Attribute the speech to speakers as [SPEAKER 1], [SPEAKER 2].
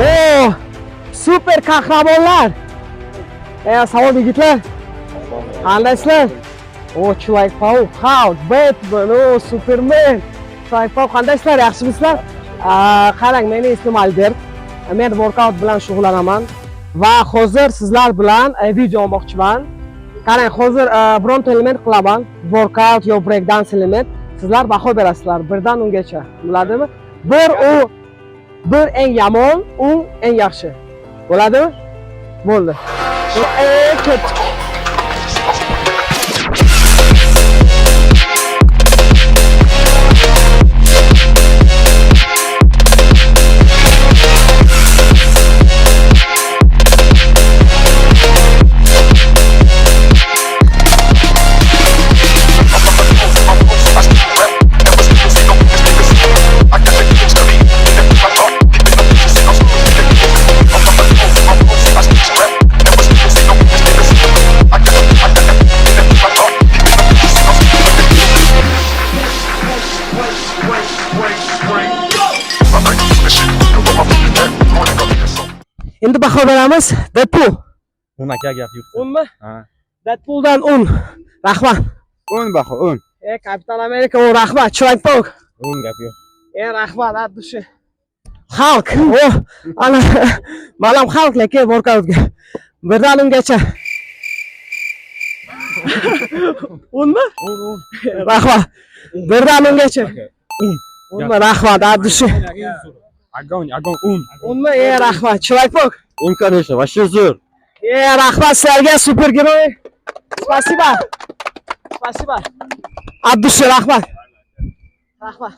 [SPEAKER 1] Oo, super kahramonlar. Salom yigitlar. Qandaysizlar? O, Человек-паук, Hulk, Batman, o, Superman. Человек-паук qandaysizlar? Yaxshimisizlar? Qarang, mening ismim Albert. Men workout bilan shug'ullanaman va hozir sizlar bilan video olmoqchiman. Qarang, hozir bironta element qilaman. Workout yo break dance element. Sizlar baho berasizlar 1 dan 10 gacha. Bo'ladimi? 1 eng yomon, 10 eng yaxshi. Bo'ladimi? Bo'ldi. Ketdik. Endi baho beramiz. Deadpool.
[SPEAKER 2] 10 aka gap yo'q.
[SPEAKER 1] 10 mi?
[SPEAKER 2] Ha.
[SPEAKER 1] Deadpooldan 10. Rahmat.
[SPEAKER 2] 10 baho 10.
[SPEAKER 1] Kapitan Amerika o rahmat. Человек-паук.
[SPEAKER 2] 10 gap yo'q.
[SPEAKER 1] Rahmat, addushi. Hulk. O, ana malam Hulk lekin workoutga. 1 dan 10 gacha. 10 mi? 10. Rahmat. 1 dan 10 gacha. 10 mi? Rahmat, addushi.
[SPEAKER 2] Огонь 10.
[SPEAKER 1] 10 mi? Rahmat. Человек-паук.
[SPEAKER 2] 10 конечно, вообще zo'r.
[SPEAKER 1] Rahmat sizlarga, supergiroy. Спасибо. Спасибо. Addushi, rahmat. Rahmat.